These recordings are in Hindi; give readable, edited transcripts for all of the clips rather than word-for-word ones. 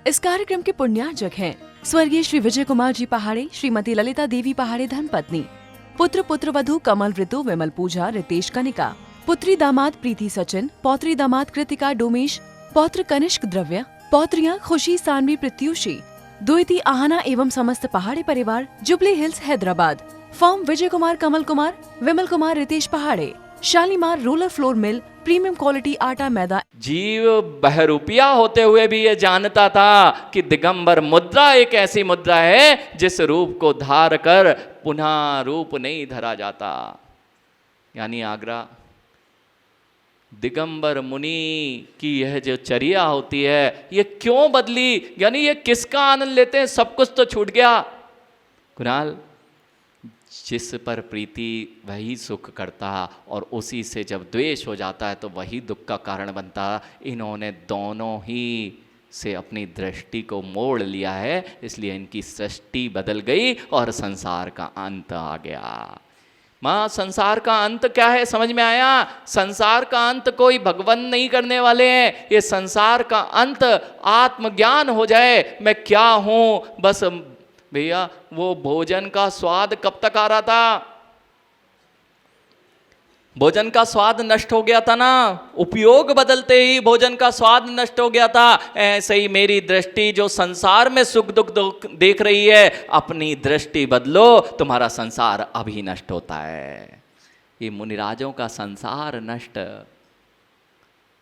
इस कार्यक्रम के पुण्यार्जक हैं स्वर्गीय श्री विजय कुमार जी पहाड़े, श्रीमती ललिता देवी पहाड़े धर्मपत्नी, पुत्र पुत्रवधू कमल ऋतु विमल पूजा रितेश कनिका, पुत्री दामाद प्रीति सचिन, पौत्री दामाद कृतिका डोमेश, पौत्र कनिष्क द्रव्य, पौत्रियां खुशी सानवी प्रत्युषी, द्विती आहना एवं समस्त पहाड़े परिवार, jubilee hills Hyderabad. Firm Vijay Kumar Kamal Kumar Vimal Kumar Ritesh पहाड़े, Shalimar roller flour mill, premium quality आटा मैदा। जीव बहरूपिया होते हुए भी ये जानता था कि दिगंबर मुद्रा एक ऐसी मुद्रा है जिस रूप को धार कर पुनः रूप नहीं धरा जाता। यानी आगरा दिगंबर मुनि की यह जो चर्या होती है ये क्यों बदली, यानी ये किसका आनंद लेते हैं, सब कुछ तो छूट गया। कुणाल, जिस पर प्रीति वही सुख करता और उसी से जब द्वेष हो जाता है तो वही दुख का कारण बनता। इन्होंने दोनों ही से अपनी दृष्टि को मोड़ लिया है, इसलिए इनकी सृष्टि बदल गई और संसार का अंत आ गया। माँ, संसार का अंत क्या है समझ में आया? संसार का अंत कोई भगवान नहीं करने वाले हैं। ये संसार का अंत आत्मज्ञान हो जाए, मैं क्या हूं। बस भैया, वो भोजन का स्वाद कब तक आ रहा था? भोजन का स्वाद नष्ट हो गया था ना, उपयोग बदलते ही भोजन का स्वाद नष्ट हो गया था। ऐसे ही मेरी दृष्टि जो संसार में सुख दुख देख रही है, अपनी दृष्टि बदलो, तुम्हारा संसार अभी नष्ट होता है। ये मुनिराजों का संसार नष्ट।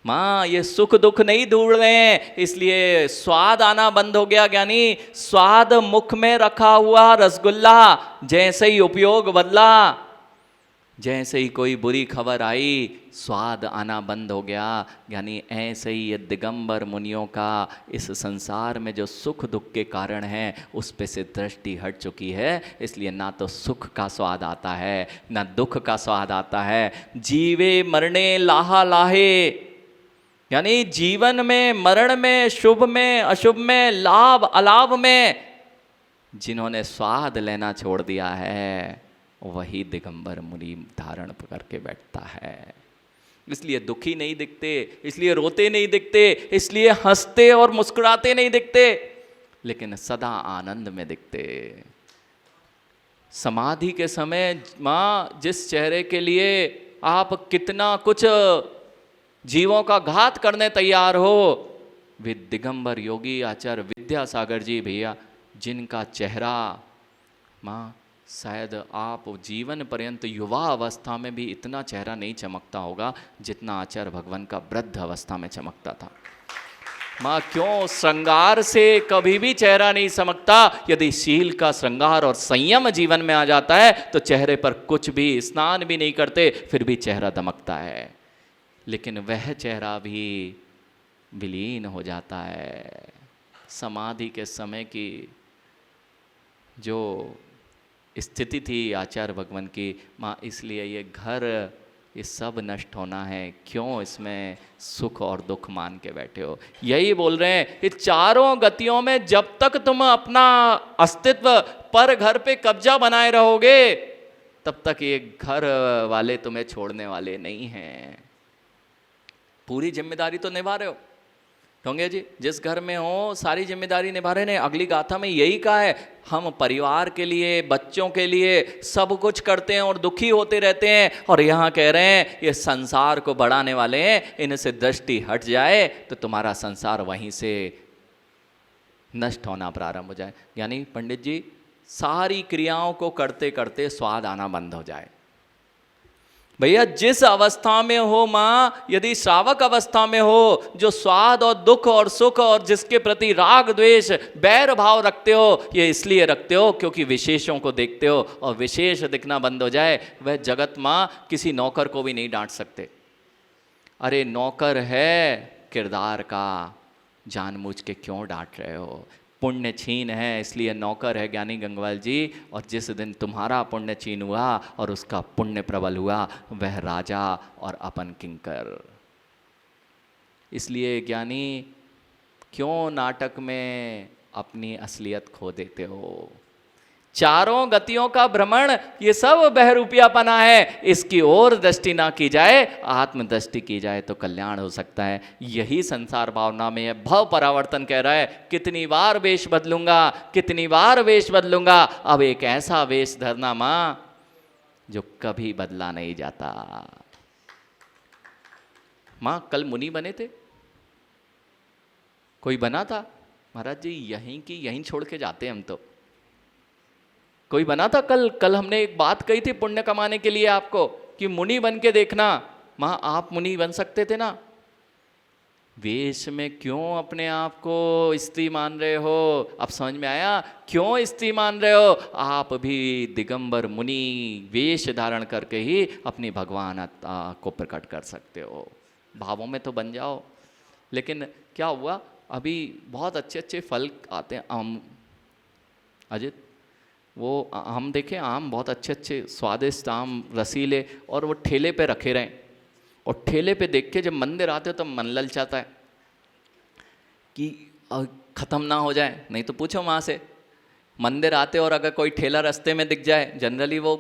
माँ, ये सुख दुख नहीं ढूंढ रहे हैं, इसलिए स्वाद आना बंद हो गया। ज्ञानी, स्वाद मुख में रखा हुआ रसगुल्ला जैसे ही उपयोग बदला, जैसे ही कोई बुरी खबर आई, स्वाद आना बंद हो गया। यानी ऐसे ही ये दिगंबर मुनियों का इस संसार में जो सुख दुख के कारण है उस पे से दृष्टि हट चुकी है, इसलिए ना तो सुख का स्वाद आता है ना दुख का स्वाद आता है। जीवे मरने लाहा लाहे, यानी जीवन में, मरण में, शुभ में, अशुभ में, लाभ अलाभ में जिन्होंने स्वाद लेना छोड़ दिया है वही दिगंबर मुनि धारण करके बैठता है। इसलिए दुखी नहीं दिखते, इसलिए रोते नहीं दिखते, इसलिए हंसते और मुस्कुराते नहीं दिखते, लेकिन सदा आनंद में दिखते। समाधि के समय माँ, जिस चेहरे के लिए आप कितना कुछ जीवों का घात करने तैयार हो, वे दिगंबर योगी आचार्य विद्यासागर जी भैया, जिनका चेहरा माँ शायद आप जीवन पर्यंत युवा अवस्था में भी इतना चेहरा नहीं चमकता होगा जितना आचार्य भगवान का वृद्ध अवस्था में चमकता था। माँ, क्यों? श्रृंगार से कभी भी चेहरा नहीं चमकता। यदि शील का श्रृंगार और संयम जीवन में आ जाता है तो चेहरे पर कुछ भी, स्नान भी नहीं करते फिर भी चेहरा दमकता है, लेकिन वह चेहरा भी विलीन हो जाता है। समाधि के समय की जो स्थिति थी आचार्य भगवान की, माँ, इसलिए ये घर, ये सब नष्ट होना है, क्यों इसमें सुख और दुख मान के बैठे हो? यही बोल रहे हैं, ये चारों गतियों में जब तक तुम अपना अस्तित्व पर घर पे कब्जा बनाए रहोगे तब तक ये घर वाले तुम्हें छोड़ने वाले नहीं हैं। पूरी जिम्मेदारी तो निभा रहे हो होंगे जी, जिस घर में हो सारी जिम्मेदारी निभा रहे हैं। अगली गाथा में यही कहा है, हम परिवार के लिए, बच्चों के लिए सब कुछ करते हैं और दुखी होते रहते हैं, और यहाँ कह रहे हैं ये संसार को बढ़ाने वाले हैं, इनसे दृष्टि हट जाए तो तुम्हारा संसार वहीं से नष्ट होना प्रारंभ हो जाए। यानी पंडित जी, सारी क्रियाओं को करते करते स्वाद आना बंद हो जाए। भैया, जिस अवस्था में हो माँ, यदि श्रावक अवस्था में हो, जो स्वाद और दुख और सुख और जिसके प्रति राग द्वेष बैर भाव रखते हो, ये इसलिए रखते हो क्योंकि विशेषों को देखते हो, और विशेष दिखना बंद हो जाए, वह जगत माँ किसी नौकर को भी नहीं डांट सकते। अरे नौकर है किरदार का, जानबूझ के क्यों डांट रहे हो? पुण्य छीन है इसलिए नौकर है ज्ञानी गंगवाल जी, और जिस दिन तुम्हारा पुण्य छीन हुआ और उसका पुण्य प्रबल हुआ, वह राजा और अपन किंकर। इसलिए ज्ञानी, क्यों नाटक में अपनी असलियत खो देते हो? चारों गतियों का भ्रमण ये सब बहरूपियापना है, इसकी ओर दृष्टि ना की जाए, आत्म दृष्टि की जाए तो कल्याण हो सकता है। यही संसार भावना में है। भव परावर्तन कह रहा है, कितनी बार वेश बदलूंगा, कितनी बार वेश बदलूंगा, अब एक ऐसा वेश धरना माँ जो कभी बदला नहीं जाता। माँ कल मुनि बने थे, कोई बना था? महाराज जी यहीं की यहीं छोड़ के जाते हम तो। कोई बना था? कल हमने एक बात कही थी पुण्य कमाने के लिए आपको कि मुनि बन के देखना। माँ आप मुनि बन सकते थे ना। वेश में क्यों अपने आप को स्त्री मान रहे हो? अब समझ में आया क्यों स्त्री मान रहे हो? आप भी दिगंबर मुनि वेश धारण करके ही अपनी भगवानता को प्रकट कर सकते हो। भावों में तो बन जाओ। लेकिन क्या हुआ, अभी बहुत अच्छे अच्छे फल आते हैं। आम अजित, वो हम देखें आम बहुत अच्छे अच्छे स्वादिष्ट आम रसीले, और वो ठेले पे रखे रहें, और ठेले पे देख के जब मंदिर आते हो तो मन ललचाता है कि ख़त्म ना हो जाए। नहीं तो पूछो वहाँ से, मंदिर आते और अगर कोई ठेला रास्ते में दिख जाए, जनरली वो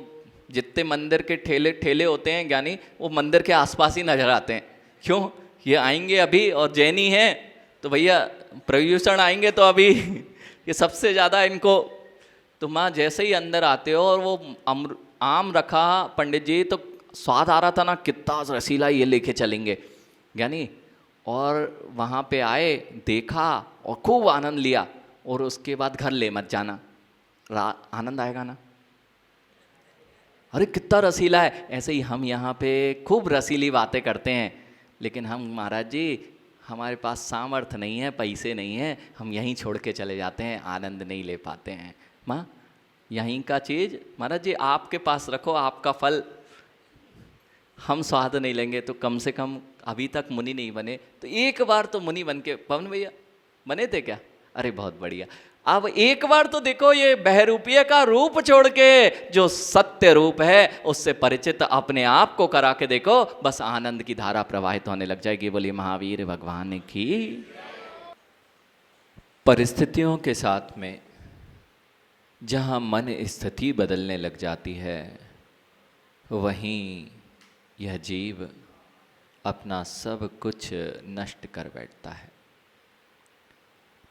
जितने मंदिर के ठेले होते हैं ज्ञानी, वो मंदिर के आसपास ही नजर आते हैं। क्यों? ये आएंगे अभी और जैनी हैं तो भैया प्रयूषण आएंगे तो अभी ये सबसे ज़्यादा इनको। तो माँ जैसे ही अंदर आते हो और वो आम रखा पंडित जी, तो स्वाद आ रहा था ना, कितना रसीला, ये लेके चलेंगे यानी। और वहाँ पे आए, देखा और खूब आनंद लिया, और उसके बाद घर ले मत जाना, आनंद आएगा ना। अरे कितना रसीला है। ऐसे ही हम यहाँ पे खूब रसीली बातें करते हैं, लेकिन हम महाराज जी हमारे पास सामर्थ्य नहीं है, पैसे नहीं है, हम यहीं छोड़ के चले जाते हैं, आनंद नहीं ले पाते हैं। माँ यहीं का चीज़ महाराज जी आपके पास रखो, आपका फल हम स्वाद नहीं लेंगे तो कम से कम अभी तक मुनि नहीं बने तो एक बार तो मुनि बन के, पवन भैया बने थे क्या? अरे बहुत बढ़िया। अब एक बार तो देखो ये बहरूपीय का रूप छोड़ के जो सत्य रूप है उससे परिचित अपने आप को करा के देखो, बस आनंद की धारा प्रवाहित होने लग जाएगी। बोलिए महावीर भगवान की। परिस्थितियों के साथ में जहाँ मन स्थिति बदलने लग जाती है, वहीं यह जीव अपना सब कुछ नष्ट कर बैठता है।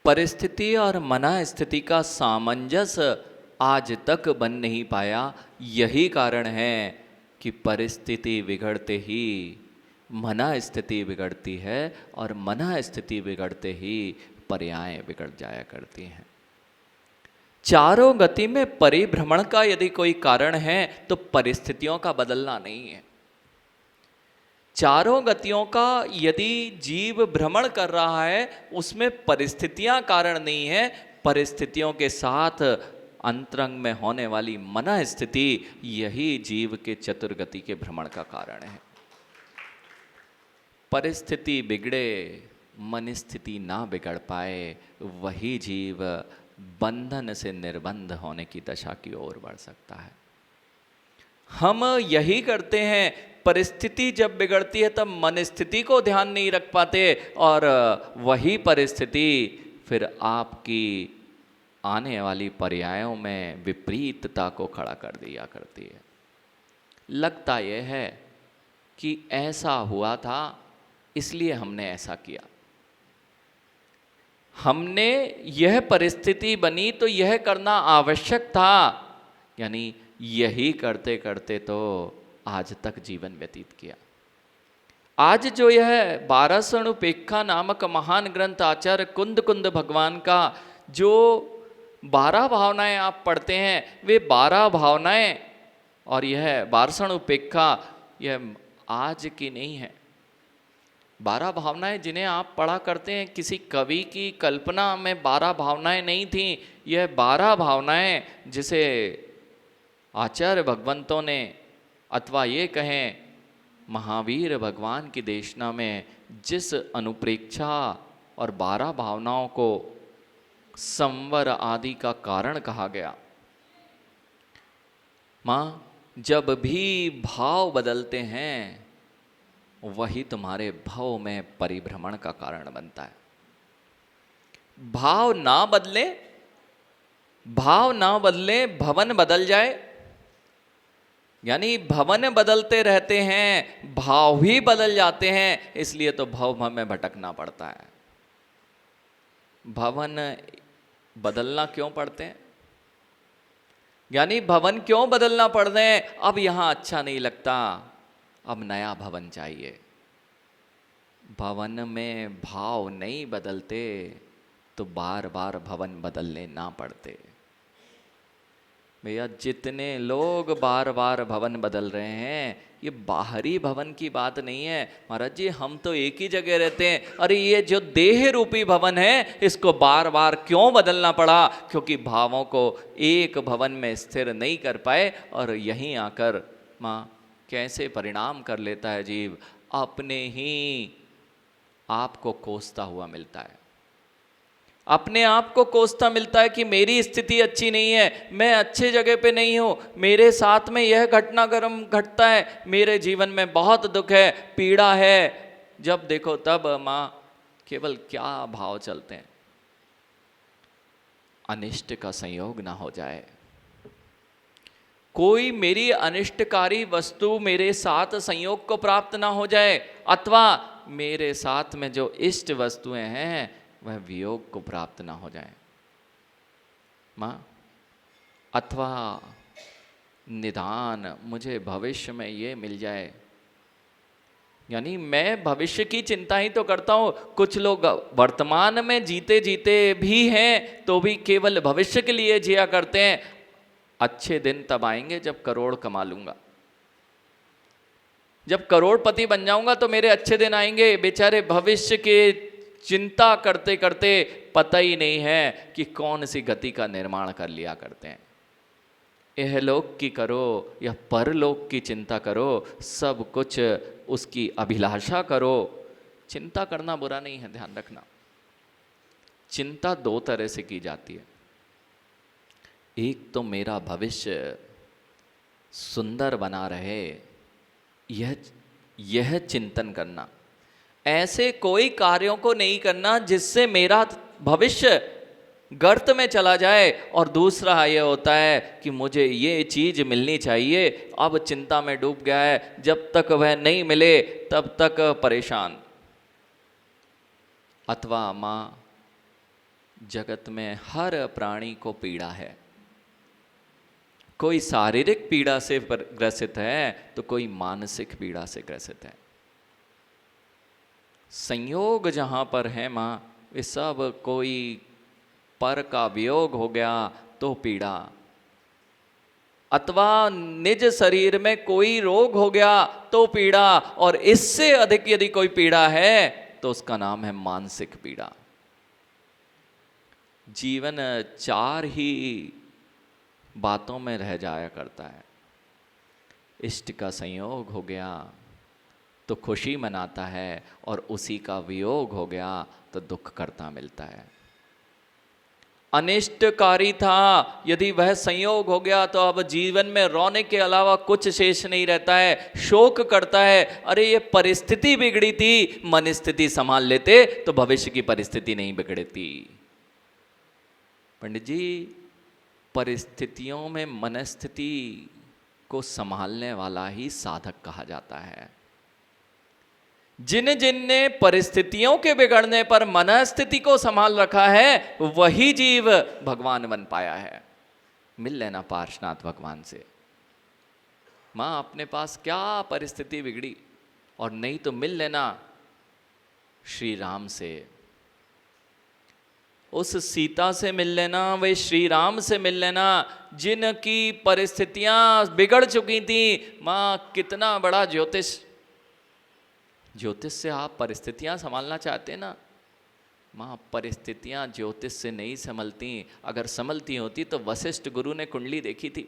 परिस्थिति और मना स्थिति का सामंजस्य आज तक बन नहीं पाया। यही कारण है कि परिस्थिति बिगड़ते ही मना स्थिति बिगड़ती है, और मना स्थिति बिगड़ते ही पर्याय बिगड़ जाया करती हैं। चारों गति में परिभ्रमण का यदि कोई कारण है तो परिस्थितियों का बदलना नहीं है। चारों गतियों का यदि जीव भ्रमण कर रहा है उसमें परिस्थितियां कारण नहीं है, परिस्थितियों के साथ अंतरंग में होने वाली मना स्थिति यही जीव के चतुर्गति के भ्रमण का कारण है। परिस्थिति बिगड़े, मन स्थिति ना बिगड़ पाए, वही जीव बंधन से निर्बंध होने की दशा की ओर बढ़ सकता है। हम यही करते हैं, परिस्थिति जब बिगड़ती है तब मन स्थिति को ध्यान नहीं रख पाते, और वही परिस्थिति फिर आपकी आने वाली पर्यायों में विपरीतता को खड़ा कर दिया करती है। लगता यह है कि ऐसा हुआ था इसलिए हमने ऐसा किया, हमने यह परिस्थिति बनी तो यह करना आवश्यक था, यानी यही करते करते तो आज तक जीवन व्यतीत किया। आज जो यह 12 सणुपेक्षा नामक महान ग्रंथ आचार्य कुंद कुंद भगवान का जो 12 भावनाएं आप पढ़ते हैं, वे 12 भावनाएं और यह 12 सणुपेक्षा यह आज की नहीं है। 12 भावनाएं जिन्हें आप पढ़ा करते हैं, किसी कवि की कल्पना में 12 भावनाएं नहीं थी। यह 12 भावनाएं जिसे आचार्य भगवंतों ने, अथवा ये कहें महावीर भगवान की देशना में जिस अनुप्रेक्षा और 12 भावनाओं को संवर आदि का कारण कहा गया। माँ जब भी भाव बदलते हैं वही तुम्हारे भव में परिभ्रमण का कारण बनता है। भाव ना बदले भाव ना बदले भवन बदल जाए, यानी भवन बदलते रहते हैं, भाव ही बदल जाते हैं, इसलिए तो भव में भटकना पड़ता है। भवन बदलना क्यों पड़ते हैं, यानी भवन क्यों बदलना पड़ रहे हैं? अब यहां अच्छा नहीं लगता, अब नया भवन चाहिए। भवन में भाव नहीं बदलते तो बार बार भवन बदलने ना पड़ते। भैया जितने लोग बार बार भवन बदल रहे हैं, ये बाहरी भवन की बात नहीं है महाराज जी, हम तो एक ही जगह रहते हैं। अरे ये जो देह रूपी भवन है, इसको बार बार क्यों बदलना पड़ा? क्योंकि भावों को एक भवन में स्थिर नहीं कर पाए, और यहीं आकर माँ कैसे परिणाम कर लेता है जीव, अपने ही आपको कोसता हुआ मिलता है। अपने आप को कोसता मिलता है कि मेरी स्थिति अच्छी नहीं है, मैं अच्छे जगह पे नहीं हूँ, मेरे साथ में यह घटनाक्रम घटता है, मेरे जीवन में बहुत दुख है, पीड़ा है। जब देखो तब माँ केवल क्या भाव चलते हैं, अनिष्ट का संयोग ना हो जाए, कोई मेरी अनिष्टकारी वस्तु मेरे साथ संयोग को प्राप्त ना हो जाए, अथवा मेरे साथ में जो इष्ट वस्तुएं हैं वह वियोग को प्राप्त ना हो जाए माँ, अथवा निदान मुझे भविष्य में ये मिल जाए। यानी मैं भविष्य की चिंता ही तो करता हूँ। कुछ लोग वर्तमान में जीते जीते भी हैं तो भी केवल भविष्य के लिए जिया करते हैं। अच्छे दिन तब आएंगे जब करोड़ कमा लूंगा, जब करोड़पति बन जाऊंगा तो मेरे अच्छे दिन आएंगे। बेचारे भविष्य के चिंता करते करते पता ही नहीं है कि कौन सी गति का निर्माण कर लिया करते हैं। इहलोक की करो या परलोक की चिंता करो, सब कुछ उसकी अभिलाषा करो। चिंता करना बुरा नहीं है, ध्यान रखना। चिंता दो तरह से की जाती है, एक तो मेरा भविष्य सुंदर बना रहे, यह चिंतन करना, ऐसे कोई कार्यों को नहीं करना जिससे मेरा भविष्य गर्त में चला जाए। और दूसरा ये होता है कि मुझे ये चीज मिलनी चाहिए, अब चिंता में डूब गया है, जब तक वह नहीं मिले तब तक परेशान। अथवा माँ जगत में हर प्राणी को पीड़ा है, कोई शारीरिक पीड़ा से ग्रसित है तो कोई मानसिक पीड़ा से ग्रसित है। संयोग जहाँ पर है माँ, वे सब, कोई पर का वियोग हो गया तो पीड़ा, अथवा निज शरीर में कोई रोग हो गया तो पीड़ा, और इससे अधिक यदि कोई पीड़ा है तो उसका नाम है मानसिक पीड़ा। जीवन चार ही बातों में रह जाया करता है। इष्ट का संयोग हो गया तो खुशी मनाता है, और उसी का वियोग हो गया तो दुख करता मिलता है। अनिष्टकारी था, यदि वह संयोग हो गया तो अब जीवन में रोने के अलावा कुछ शेष नहीं रहता है, शोक करता है। अरे ये परिस्थिति बिगड़ी थी, मन स्थिति संभाल लेते तो भविष्य की परिस्थिति नहीं बिगड़ती। पंडित जी, परिस्थितियों में मनस्थिति को संभालने वाला ही साधक कहा जाता है। जिन जिन ने परिस्थितियों के बिगड़ने पर मनस्थिति को संभाल रखा है, वही जीव भगवान बन पाया है। मिल लेना पार्श्वनाथ भगवान से। माँ अपने पास क्या परिस्थिति बिगड़ी, और नहीं तो मिल लेना श्री राम से, उस सीता से मिल लेना, वे श्री राम से मिल लेना, जिनकी परिस्थितियां बिगड़ चुकी थी। माँ कितना बड़ा ज्योतिष से आप परिस्थितियां संभालना चाहते ना माँ, परिस्थितियां ज्योतिष से नहीं संभलती। अगर संभलती होती तो वशिष्ठ गुरु ने कुंडली देखी थी।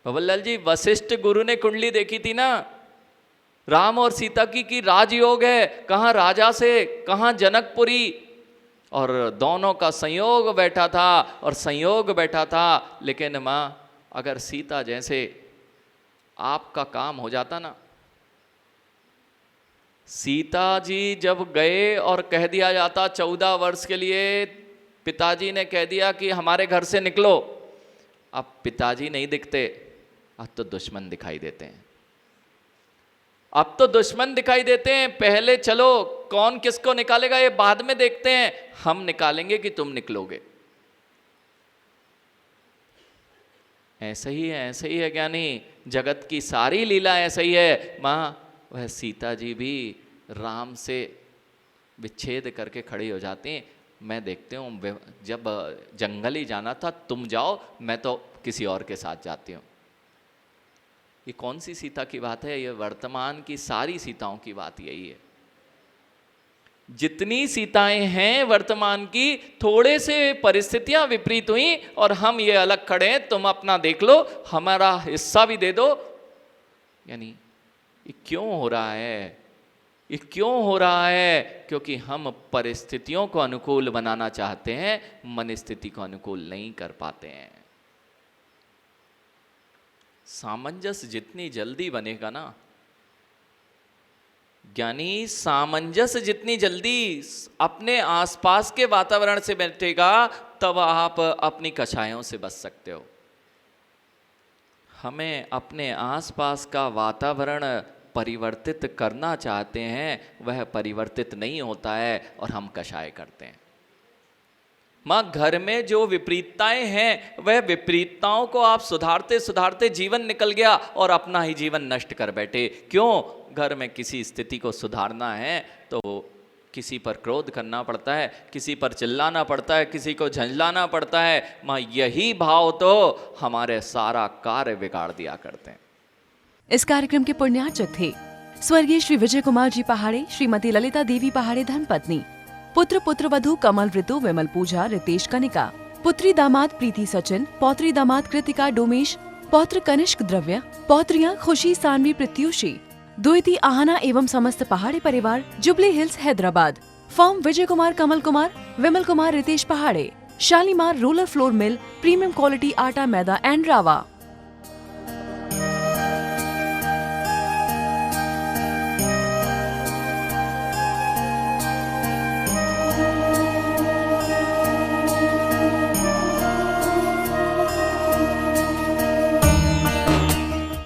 भवनलाल जी, वशिष्ठ गुरु ने कुंडली देखी थी ना, राम और सीता की राजयोग है, कहाँ राजा से कहाँ जनकपुरी, और दोनों का संयोग बैठा था, और संयोग बैठा था। लेकिन माँ अगर सीता जैसे आपका काम हो जाता ना, सीता जी जब गए और कह दिया जाता 14 वर्ष के लिए पिताजी ने कह दिया कि हमारे घर से निकलो। अब पिताजी नहीं दिखते, अब तो दुश्मन दिखाई देते हैं। अब तो दुश्मन दिखाई देते हैं। पहले चलो कौन किसको निकालेगा ये बाद में देखते हैं, हम निकालेंगे कि तुम निकलोगे। ऐसा ही है, ऐसा ही है ज्ञानी। जगत की सारी लीला ऐसा ही है। माँ, वह सीता जी भी राम से विच्छेद करके खड़ी हो जाती हैं। मैं देखती हूँ जब जंगल ही जाना था, तुम जाओ, मैं तो किसी और के साथ जाती हूँ। ये कौन सी सीता की बात है? ये वर्तमान की सारी सीताओं की बात यही है। जितनी सीताएं हैं वर्तमान की, थोड़े से परिस्थितियां विपरीत हुई और हम ये अलग खड़े हैं, तुम अपना देख लो, हमारा हिस्सा भी दे दो। यानी ये क्यों हो रहा है? ये क्यों हो रहा है? क्योंकि हम परिस्थितियों को अनुकूल बनाना चाहते हैं, मन स्थिति को अनुकूल नहीं कर पाते हैं। सामंजस्य जितनी जल्दी बनेगा ना ज्ञानी, सामंजस्य जितनी जल्दी अपने आसपास के वातावरण से बैठेगा, तब आप अपनी कषायों से बच सकते हो। हमें अपने आसपास का वातावरण परिवर्तित करना चाहते हैं, वह परिवर्तित नहीं होता है और हम कषाय करते हैं। माँ, घर में जो विपरीतताएं हैं, वह विपरीतताओं को आप सुधारते सुधारते जीवन निकल गया और अपना ही जीवन नष्ट कर बैठे। क्यों? घर में किसी स्थिति को सुधारना है तो किसी पर क्रोध करना पड़ता है, किसी पर चिल्लाना पड़ता है, किसी को झंझलाना पड़ता है। माँ, यही भाव तो हमारे सारा कार्य बिगाड़ दिया करते हैं। इस कार्यक्रम के पुण्यार्चक थे स्वर्गीय श्री विजय कुमार जी पहाड़े, श्रीमती ललिता देवी पहाड़े धर्मपत्नी, पुत्र पुत्रवधू कमल ऋतु विमल पूजा रितेश कनिका, पुत्री दामाद प्रीति सचिन, पौत्री दामाद कृतिका डोमेश, पौत्र कनिष्क द्रव्य, पौत्रियां खुशी सानवी प्रत्युषी, द्विती आहना एवं समस्त पहाड़ी परिवार, jubilee hills Hyderabad. Firm Vijay Kumar, Kamal Kumar, Vimal Kumar, Ritesh पहाड़े, Shalimar roller flour mill, premium quality आटा मैदा एंड रावा।